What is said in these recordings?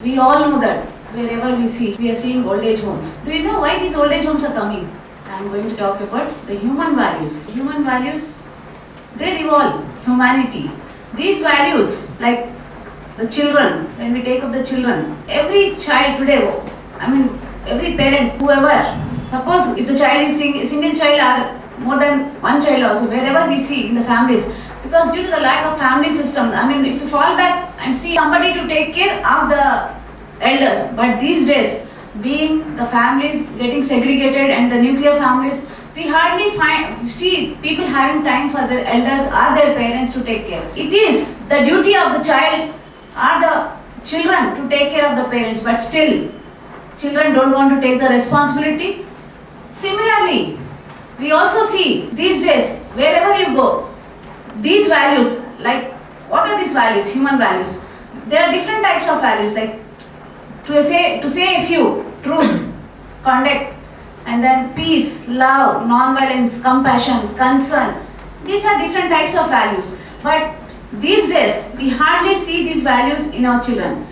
We all know that wherever we are seeing old age homes. Do you know why these old age homes are coming? I am going to talk about the human values. Human values, they revolve humanity. These values, like the children, when we take up the children, every child today, every parent, whoever, suppose if the child is single child or more than one child also, wherever we see in the families, because due to the lack of family system, if you fall back and see somebody to take care of the elders, but these days, being the families getting segregated and the nuclear families, we hardly see people having time for their elders or their parents to take care. It is the duty of the child or the children to take care of the parents, but still, children don't want to take the responsibility. Similarly, we also see these days, wherever you go, these values, like what are these values? Human values. There are different types of values, like to say a few: truth, conduct, and then peace, love, non-violence, compassion, concern. These are different types of values. But these days, we hardly see these values in our children.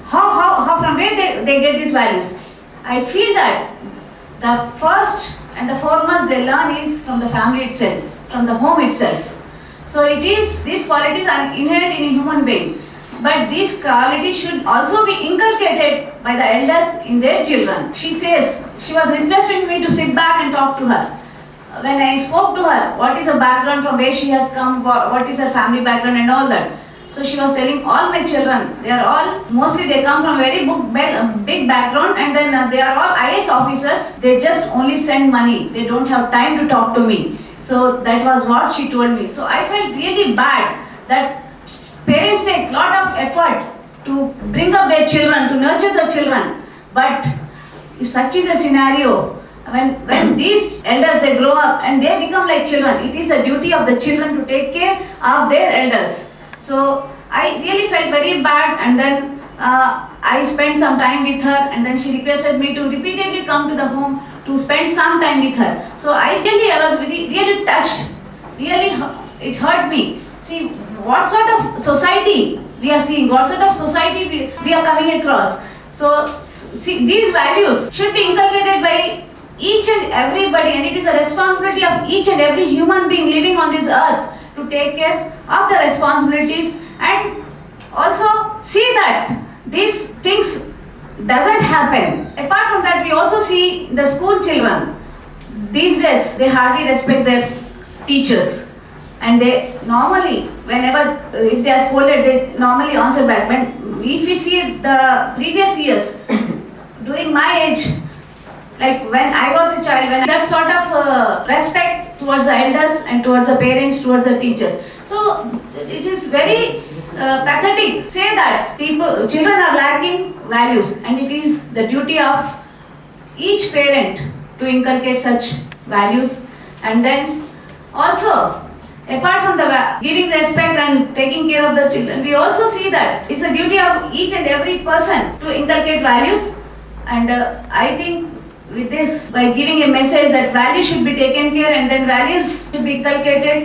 How from where they get these values? I feel that the first and the foremost they learn is from the family itself, from the home itself. So these qualities are inherent in a human being. But these qualities should also be inculcated by the elders in their children. She says she was requesting me to sit back and talk to her. When I spoke to her, what is her background, from where she has come, what is her family background and all that. So she was telling all my children, mostly they come from very big background, and then they are all IS officers. They just only send money. They don't have time to talk to me. So that was what she told me. So I felt really bad that parents take a lot of effort to bring up their children, to nurture the children. But if such is a scenario, when these elders, they grow up and they become like children, it is the duty of the children to take care of their elders. So I really felt very bad, and then I spent some time with her, and then she requested me to repeatedly come to the home to spend some time with her. So I was really touched. Really, it hurt me. See what sort of society we are seeing, what sort of society we are coming across. So see, these values should be inculcated by each and everybody, and it is a responsibility of each and every human being living on this earth to take care of the responsibilities and also see that these things doesn't happen. Apart from that, we also see the school children. These days, they hardly respect their teachers, and they normally, whenever if they are scolded, they normally answer back. When if we see the previous years, during my age, like when I was a child, when that sort of respect towards the elders and towards the parents, towards the teachers. So it is very pathetic. Say that children are lacking values, and it is the duty of each parent to inculcate such values. And then also, apart from the giving respect and taking care of the children, we also see that it's a duty of each and every person to inculcate values. And I think with this, by giving a message that values should be taken care and then values should be inculcated,